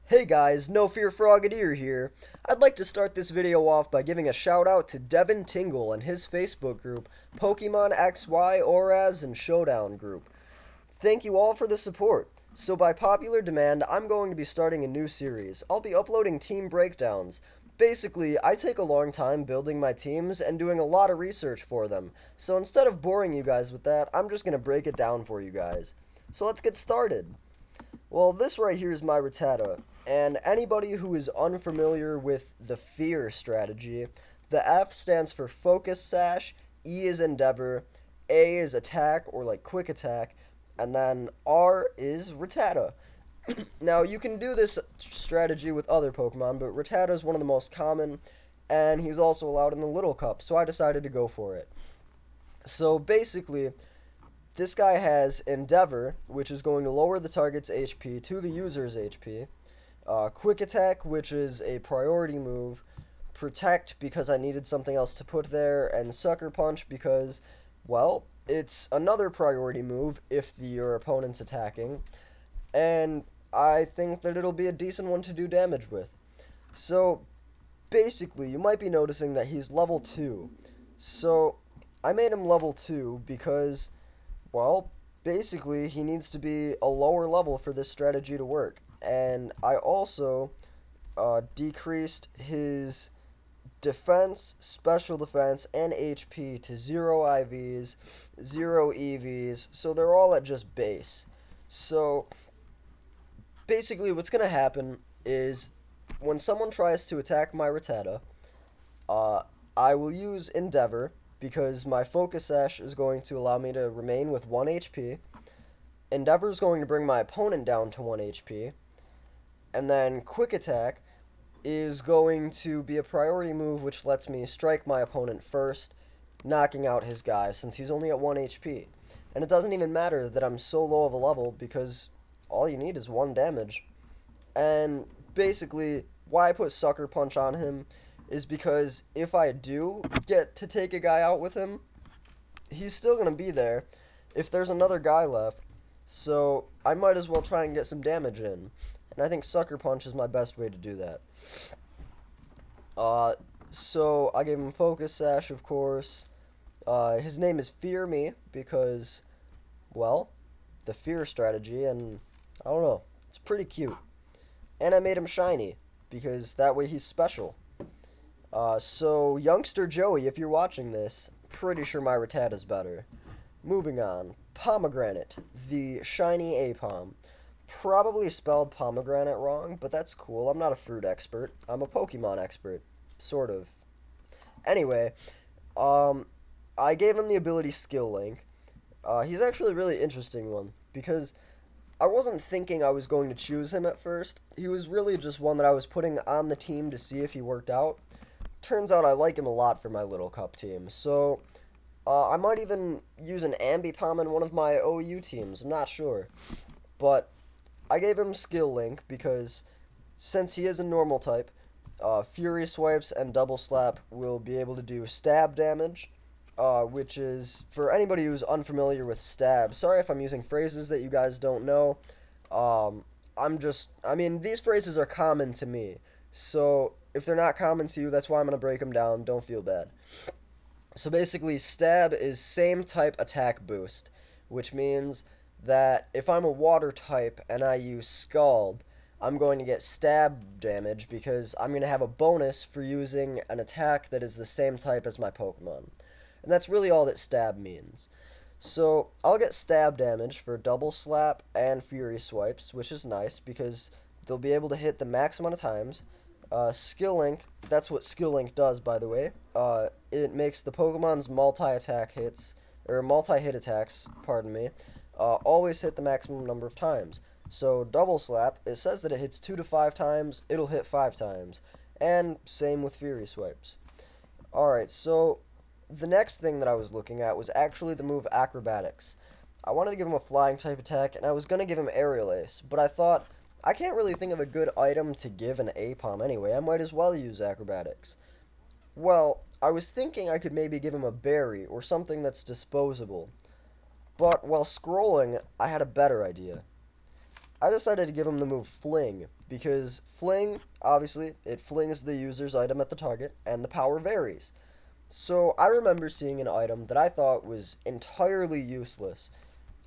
Hey guys, Nofearfrogadier here. I'd like to start this video off by giving a shout out to Devin Tingle and his Facebook group, Pokemon f.e.a.r and Showdown group. Thank you all for the support. So by popular demand, I'm going to be starting a new series. I'll be uploading team breakdowns. Basically, I take a long time building my teams and doing a lot of research for them. So instead of boring you guys with that, I'm just going to break it down for you guys. So let's get started. Well, this right here is my Rattata, and anybody who is unfamiliar with the f.e.a.r strategy, the F stands for Focus Sash, E is Endeavor, A is Attack, or like Quick Attack, and then R is Rattata. Now, you can do this strategy with other Pokemon, but Rattata is one of the most common, and he's also allowed in the Little Cup, so I decided to go for it. So basically, this guy has Endeavor, which is going to lower the target's HP to the user's HP. Quick Attack, which is a priority move. Protect, because I needed something else to put there. And Sucker Punch, because, well, it's another priority move if your opponent's attacking. And I think that it'll be a decent one to do damage with. So, basically, you might be noticing that he's level 2. So, I made him level 2 because, well, basically, he needs to be a lower level for this strategy to work. And I also decreased his defense, special defense, and HP to 0 IVs, 0 EVs, so they're all at just base. So, basically, what's going to happen is when someone tries to attack my Rattata, I will use Endeavor, because my Focus Sash is going to allow me to remain with 1 HP. Endeavor is going to bring my opponent down to 1 HP. And then Quick Attack is going to be a priority move which lets me strike my opponent first, knocking out his guy since he's only at 1 HP. And it doesn't even matter that I'm so low of a level because all you need is 1 damage. And basically, why I put Sucker Punch on him is because if I do get to take a guy out with him, he's still going to be there if there's another guy left. So I might as well try and get some damage in. And I think Sucker Punch is my best way to do that. So I gave him Focus Sash, of course. His name is Fear Me because, well, the Fear strategy, and I don't know, it's pretty cute. And I made him shiny because that way he's special. So, Youngster Joey, if you're watching this, pretty sure my Rattata's better. Moving on. Pomegranate, the shiny Apom. Probably spelled pomegranate wrong, but that's cool. I'm not a fruit expert. I'm a Pokemon expert. Sort of. Anyway, I gave him the ability Skill Link. He's actually a really interesting one, because I wasn't thinking I was going to choose him at first. He was really just one that I was putting on the team to see if he worked out. Turns out I like him a lot for my Little Cup team, so I might even use an Ambipom in one of my OU teams, I'm not sure. But I gave him Skill Link because since he is a normal type, Fury Swipes and Double Slap will be able to do stab damage, which is, for anybody who's unfamiliar with stab, sorry if I'm using phrases that you guys don't know. These phrases are common to me, so if they're not common to you, that's why I'm going to break them down. Don't feel bad. So basically, stab is same type attack boost, which means that if I'm a water type and I use Scald, I'm going to get stab damage because I'm going to have a bonus for using an attack that is the same type as my Pokemon. And that's really all that stab means. So I'll get stab damage for Double Slap and Fury Swipes, which is nice because they'll be able to hit the max amount of times. Skill Link, that's what Skill Link does, by the way. It makes the Pokemon's multi-attack hits, or multi-hit attacks, pardon me, always hit the maximum number of times. So Double Slap, it says that it hits 2 to 5 times, it'll hit 5 times. And same with Fury Swipes. Alright, so the next thing that I was looking at was actually the move Acrobatics. I wanted to give him a flying type attack, and I was going to give him Aerial Ace, but I thought, I can't really think of a good item to give an Apom anyway. I might as well use Acrobatics. Well, I was thinking I could maybe give him a berry or something that's disposable. But while scrolling, I had a better idea. I decided to give him the move Fling, because Fling, obviously, it flings the user's item at the target, and the power varies. So I remember seeing an item that I thought was entirely useless,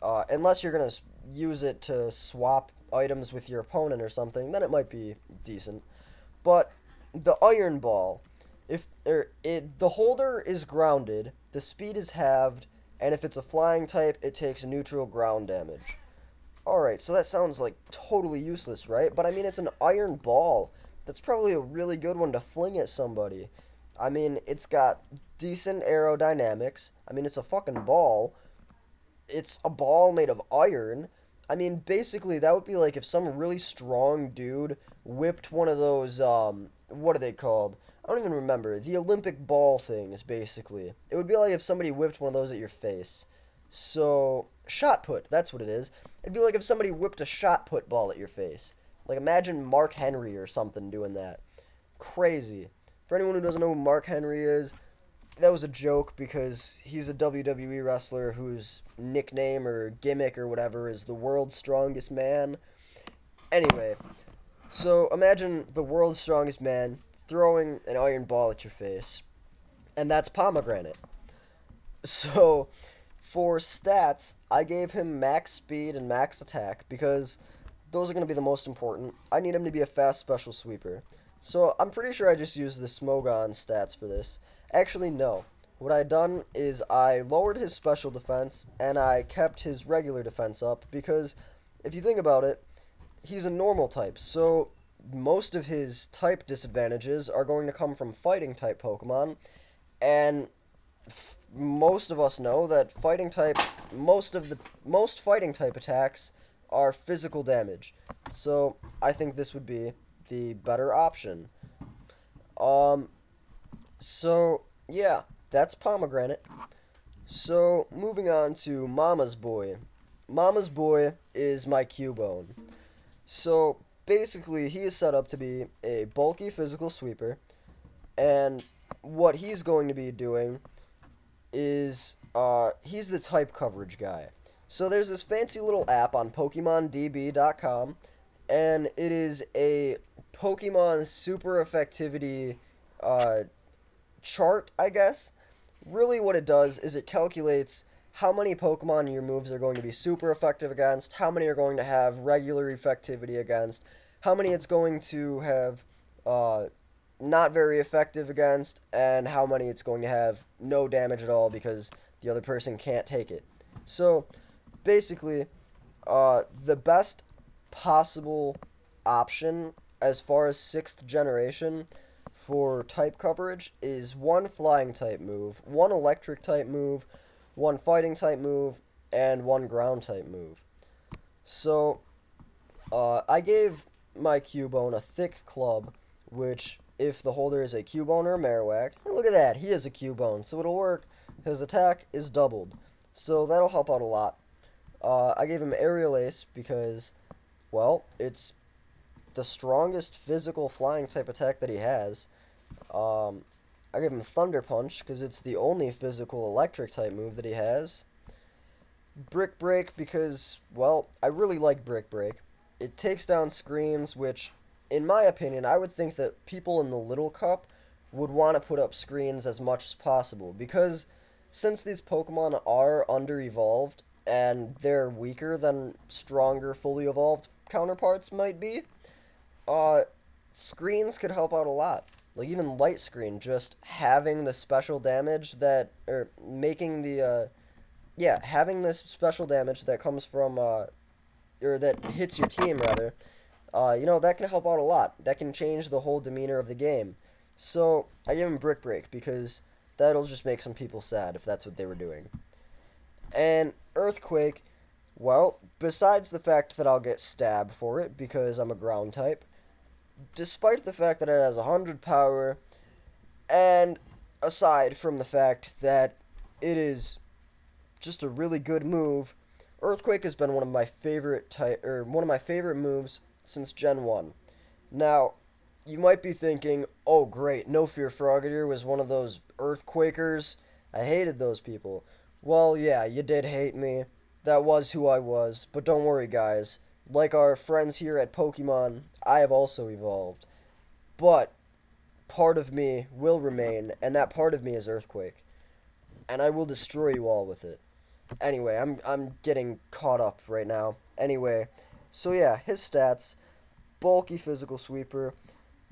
unless you're going to use it to swap items with your opponent or something, then it might be decent. But the Iron Ball, if the holder is grounded, the speed is halved, and if it's a flying type, it takes neutral ground damage. Alright, so that sounds like totally useless, right? But I mean, it's an iron ball. That's probably a really good one to fling at somebody. I mean, it's got decent aerodynamics. I mean, it's a fucking ball. It's a ball made of iron. I mean, basically, that would be like if some really strong dude whipped one of those, what are they called? I don't even remember. The Olympic ball things, basically. It would be like if somebody whipped one of those at your face. So, shot put, that's what it is. It'd be like if somebody whipped a shot put ball at your face. Like, imagine Mark Henry or something doing that. Crazy. For anyone who doesn't know who Mark Henry is, that was a joke because he's a WWE wrestler whose nickname or gimmick or whatever is the world's strongest man. Anyway, so imagine the world's strongest man throwing an iron ball at your face, and that's Pomegranate. So, for stats, I gave him max speed and max attack because those are going to be the most important. I need him to be a fast special sweeper. So, I'm pretty sure I just used the Smogon stats for this. Actually, no. What I done is I lowered his special defense and I kept his regular defense up because if you think about it, he's a normal type. So, most of his type disadvantages are going to come from fighting type Pokemon, and most of us know that most fighting type attacks are physical damage. So I think this would be the better option. Um so yeah, that's Pomegranate. So moving on to Mama's Boy. Mama's Boy is my Cubone. So basically he is set up to be a bulky physical sweeper, and what he's going to be doing is he's the type coverage guy. So there's this fancy little app on PokemonDB.com, and it is a Pokemon super effectivity chart, I guess. Really, what it does is it calculates how many Pokemon your moves are going to be super effective against, how many are going to have regular effectivity against, how many it's going to have not very effective against, and how many it's going to have no damage at all because the other person can't take it. So, basically, the best possible option as far as 6th generation for type coverage is one flying type move, one electric type move, one fighting type move, and one ground type move. So, I gave my Cubone a thick club, which, if the holder is a Cubone or a Marowak, look at that, he is a Cubone, so it'll work. His attack is doubled, so that'll help out a lot. I gave him Aerial Ace because, well, it's the strongest physical flying type attack that he has. I gave him Thunder Punch because it's the only physical electric type move that he has. Brick Break because, well, I really like Brick Break. It takes down screens, which, in my opinion, I would think that people in the Little Cup would want to put up screens as much as possible because since these Pokemon are under-evolved and they're weaker than stronger, fully evolved counterparts might be, screens could help out a lot. Like, even Light Screen, just having the special damage that, or making the, having this special damage that comes from, or that hits your team, rather, that can help out a lot. That can change the whole demeanor of the game. So, I give him Brick Break, because that'll just make some people sad if that's what they were doing. And Earthquake, well, besides the fact that I'll get stabbed for it, because I'm a ground type, despite the fact that it has 100 power, and aside from the fact that it is just a really good move, Earthquake has been one of my favorite moves since Gen 1. Now, you might be thinking, oh great, Nofearfrogadier was one of those Earthquakers. I hated those people. Well, yeah, you did hate me. That was who I was. But don't worry, guys. like our friends here at Pokemon, I have also evolved. But part of me will remain, and that part of me is Earthquake. And I will destroy you all with it. Anyway, I'm getting caught up right now. Anyway, so yeah, his stats: bulky physical sweeper,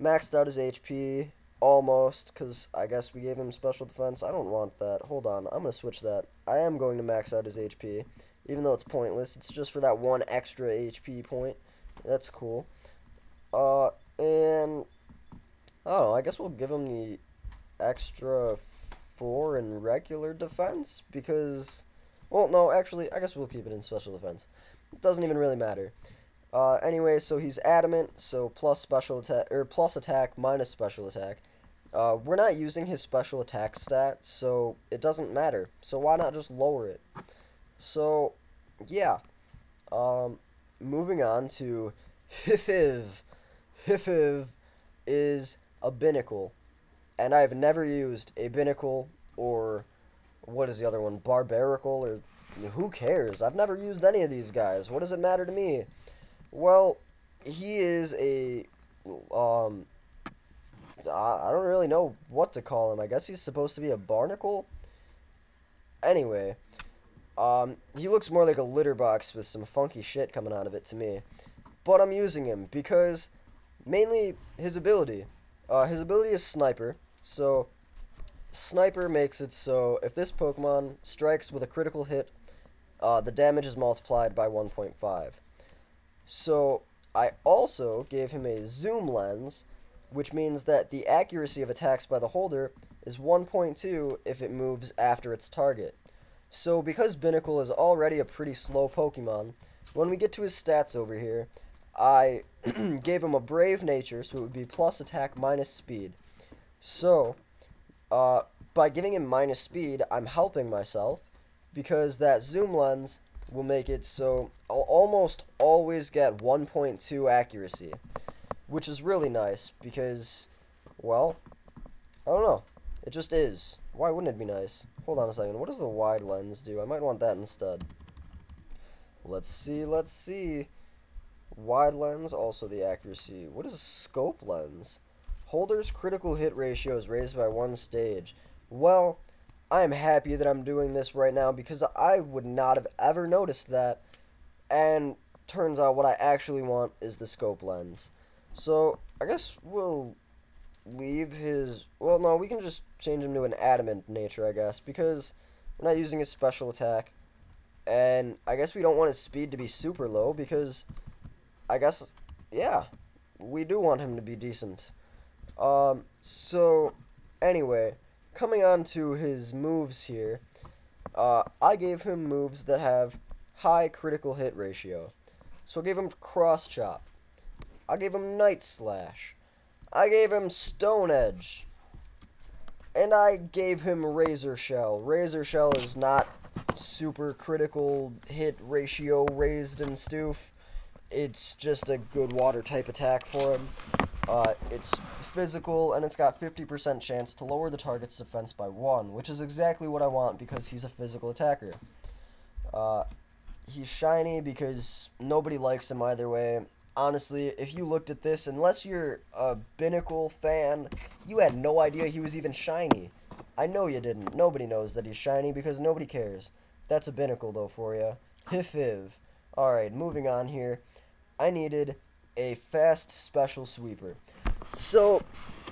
maxed out his HP almost, cuz I guess we gave him special defense. I don't want that. Hold on. I'm going to switch that. I am going to max out his HP even though it's pointless. It's just for that one extra HP point. That's cool. And I don't know, I guess we'll give him the extra 4 in regular defense because, well, no, actually, I guess we'll keep it in special defense. It doesn't even really matter. Anyway, so he's adamant, so plus special attack, or plus attack minus special attack. We're not using his special attack stat, so it doesn't matter. So why not just lower it? So, yeah. Moving on to Hifiv. Hifiv is a binnacle, and I've never used a binnacle or what is the other one, barbarical, or who cares? I've never used any of these guys. What does it matter to me? Well, he is a I don't really know what to call him. I guess he's supposed to be a barnacle. Anyway, he looks more like a litter box with some funky shit coming out of it to me. But I'm using him because mainly his ability. His ability is Sniper. So, Sniper makes it so if this Pokemon strikes with a critical hit, the damage is multiplied by 1.5. So, I also gave him a Zoom Lens, which means that the accuracy of attacks by the holder is 1.2 if it moves after its target. So, because Binnacle is already a pretty slow Pokemon, when we get to his stats over here, I gave him a Brave Nature, so it would be plus attack minus speed. So, by giving him minus speed, I'm helping myself, because that Zoom Lens will make it so I'll almost always get 1.2 accuracy, which is really nice, because, well, I don't know. It just is. Why wouldn't it be nice? Hold on a second. What does the wide lens do? I might want that instead. Let's see. Wide lens, also the accuracy. What is a scope lens? Holder's critical hit ratio is raised by 1 stage. Well, I'm happy that I'm doing this right now because I would not have ever noticed that. And turns out what I actually want is the scope lens. So, I guess we'll leave his... Well, no, we can just change him to an adamant nature, I guess, because we're not using his special attack. And I guess we don't want his speed to be super low because I guess, yeah, we do want him to be decent. So, anyway, coming on to his moves here, I gave him moves that have high critical hit ratio. So I gave him Cross Chop. I gave him Night Slash. I gave him Stone Edge. And I gave him Razor Shell. Razor Shell is not super critical hit ratio raised in Stoof. It's just a good water type attack for him. It's physical, and it's got 50% chance to lower the target's defense by 1, which is exactly what I want because he's a physical attacker. He's shiny because nobody likes him either way. Honestly, if you looked at this, unless you're a Binnacle fan, you had no idea he was even shiny. I know you didn't. Nobody knows that he's shiny because nobody cares. That's a Binnacle, though, for you. Hifiv. Alright, moving on here. I needed a fast special sweeper. So,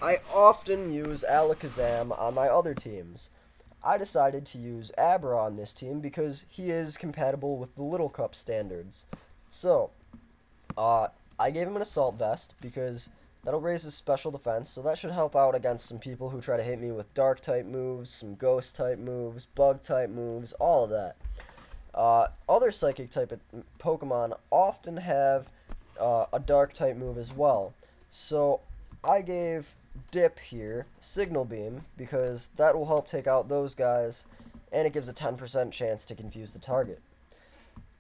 I often use Alakazam on my other teams. I decided to use Abra on this team because he is compatible with the Little Cup standards. So, I gave him an Assault Vest because that'll raise his special defense, so that should help out against some people who try to hit me with Dark-type moves, some Ghost-type moves, Bug-type moves, all of that. Other Psychic-type Pokemon often have a Dark-type move as well. So, I gave Dip here Signal Beam because that will help take out those guys, and it gives a 10% chance to confuse the target.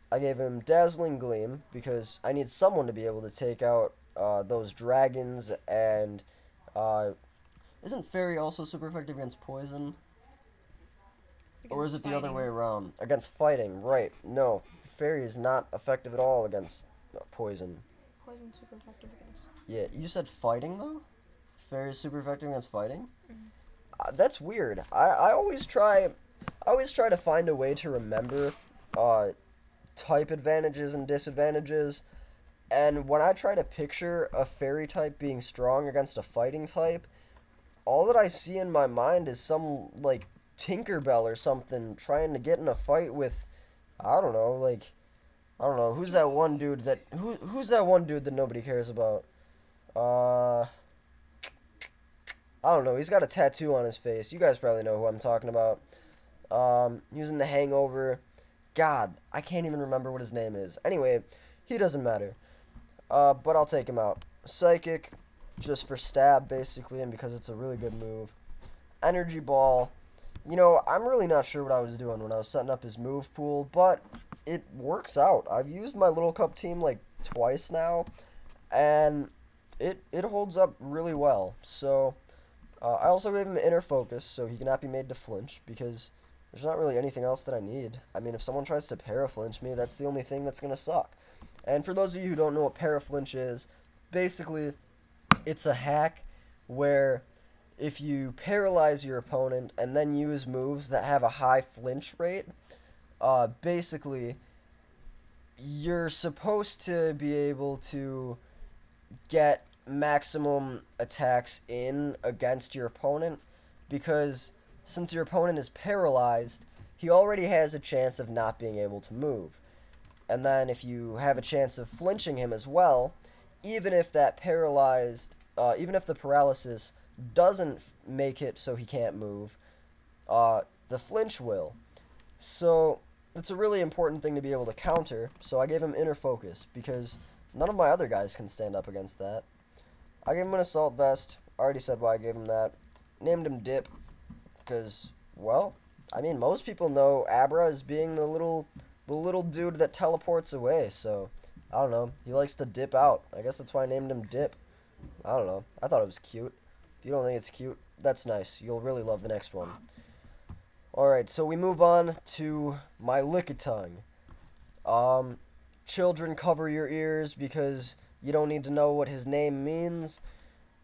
I gave him Dazzling Gleam because I need someone to be able to take out those dragons, and isn't Fairy also super effective against poison? Or is it the other way around? Against fighting, right. No, Fairy is not effective at all against Poison. Poison super effective against. Yeah, you said fighting though? Fairy is super effective against fighting? Mm. That's weird. I always try to find a way to remember uh, type advantages and disadvantages. And when I try to picture a fairy type being strong against a fighting type, all that I see in my mind is some like Tinkerbell or something trying to get in a fight with I don't know, like I don't know, who's that one dude that nobody cares about? Uh I don't know, he's got a tattoo on his face. You guys probably know who I'm talking about. He was in The Hangover. God, I can't even remember what his name is. Anyway, he doesn't matter. But I'll take him out. Psychic, just for stab, basically, and because it's a really good move. Energy Ball. You know, I'm really not sure what I was doing when I was setting up his move pool, but it works out. I've used my Little Cup team like twice now, and it holds up really well. So, I also gave him Inner Focus, so he cannot be made to flinch, because there's not really anything else that I need. I mean, if someone tries to paraflinch me, that's the only thing that's going to suck. And for those of you who don't know what paraflinch is, basically, it's a hack where if you paralyze your opponent and then use moves that have a high flinch rate, basically, you're supposed to be able to get maximum attacks in against your opponent because since your opponent is paralyzed, he already has a chance of not being able to move. And then if you have a chance of flinching him as well, even if even if the paralysis doesn't make it so he can't move, the flinch will. So it's a really important thing to be able to counter. So I gave him Inner Focus because none of my other guys can stand up against that. I gave him an Assault Vest. I already said why I gave him that. Named him Dip because, well, I mean, most people know Abra as being the little dude that teleports away. So I don't know. He likes to dip out. I guess that's why I named him Dip. I don't know. I thought it was cute. If you don't think it's cute, that's nice. You'll really love the next one. Alright, so we move on to my Lickitung. Um, Children, cover your ears because you don't need to know what his name means.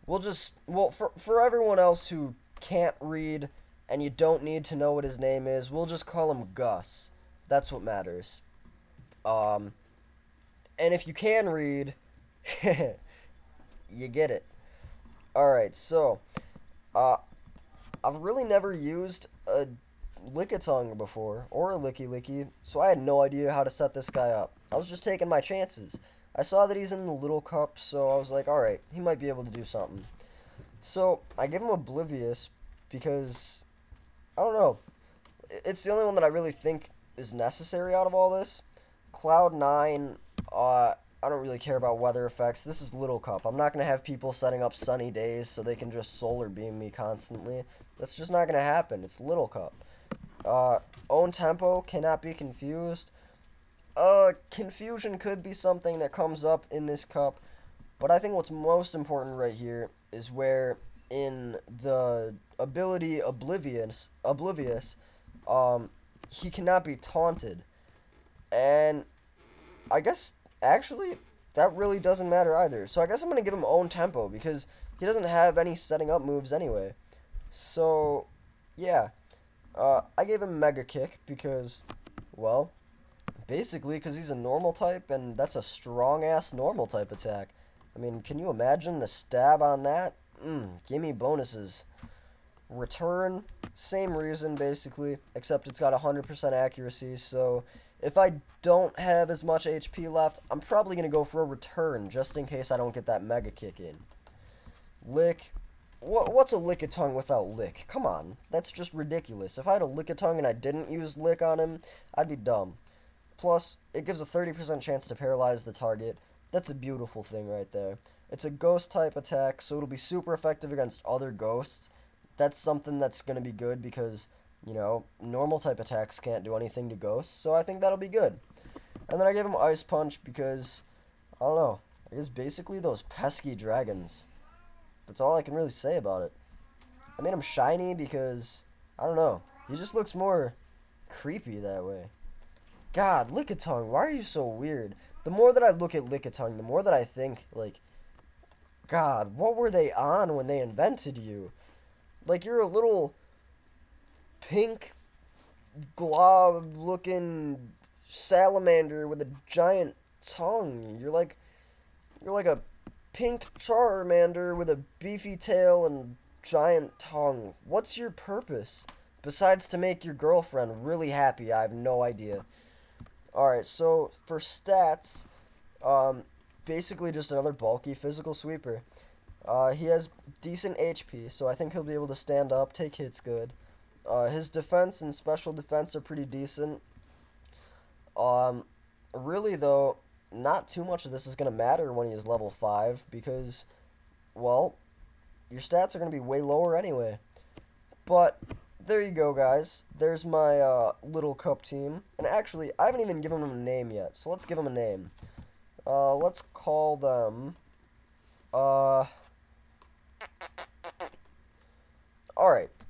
For everyone else who can't read and you don't need to know what his name is, we'll just call him Gus. That's what matters. Um, and if you can read, you get it. Alright, so, uh, I've really never used a Lickitung before, or a Licky, so I had no idea how to set this guy up. I was just taking my chances. I saw that he's in the Little Cup, so I was like, alright, he might be able to do something. So, I give him Oblivious because, I don't know, it's the only one that I really think is necessary out of all this. Cloud 9, I don't really care about weather effects. This is Little Cup. I'm not going to have people setting up sunny days so they can just solar beam me constantly. That's just not going to happen. It's Little Cup. Own Tempo cannot be confused. Confusion could be something that comes up in this cup, but I think what's most important right here is where in the ability Oblivious, he cannot be taunted. And I guess actually that really doesn't matter either. So I guess I'm gonna give him Own Tempo because he doesn't have any setting up moves anyway. So yeah, I gave him Mega Kick because, well, basically because he's a normal type and that's a strong ass normal type attack. I mean, can you imagine the stab on that? Gimme bonuses. Return, same reason basically, except it's got 100% accuracy, so if I don't have as much HP left, I'm probably going to go for a return, just in case I don't get that Mega Kick in. Lick. What's a Lickitung without Lick? Come on, that's just ridiculous. If I had a Lickitung and I didn't use Lick on him, I'd be dumb. Plus, it gives a 30% chance to paralyze the target. That's a beautiful thing right there. It's a ghost type attack, so it'll be super effective against other ghosts. That's something that's going to be good because, you know, normal type attacks can't do anything to ghosts, so I think that'll be good. And then I gave him Ice Punch because, I don't know, I guess basically those pesky dragons. That's all I can really say about it. I made him shiny because, I don't know, he just looks more creepy that way. God, Lickitung, why are you so weird? the more that I look at Lickitung, the more that I think, like, God, what were they on when they invented you? Like, you're a little pink glob-looking salamander with a giant tongue. You're like a pink Charmander with a beefy tail and giant tongue. What's your purpose? Besides to make your girlfriend really happy, I have no idea. Alright, so for stats, basically just another bulky physical sweeper. He has decent HP, so I think he'll be able to stand up, take hits good. His defense and special defense are pretty decent. Um, really though, not too much of this is going to matter when he is level 5 because, well, your stats are going to be way lower anyway. But there you go, guys. There's my little cup team. And actually, I haven't even given them a name yet, so let's give them a name. Let's call them, alright,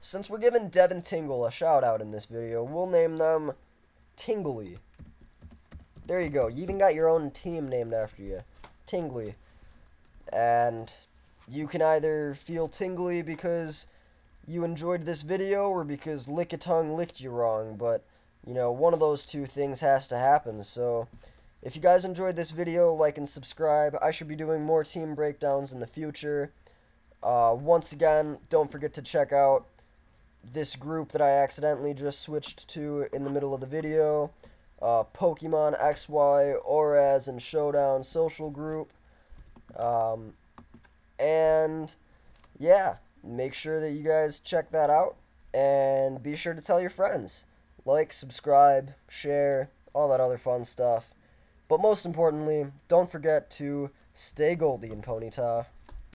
since we're giving Devin Tingle a shout out in this video, we'll name them Tingly. There you go. You even got your own team named after you. Tingly. And you can either feel tingly because you enjoyed this video or because Lickitung licked you wrong, but, you know, one of those two things has to happen. So, if you guys enjoyed this video, like and subscribe. I should be doing more team breakdowns in the future. Once again, don't forget to check out this group that I accidentally just switched to in the middle of the video. Pokemon f.e.a.r and Showdown social group. And yeah, make sure that you guys check that out. And be sure to tell your friends. Like, subscribe, share, all that other fun stuff. But most importantly, don't forget to stay goldy in Ponyta.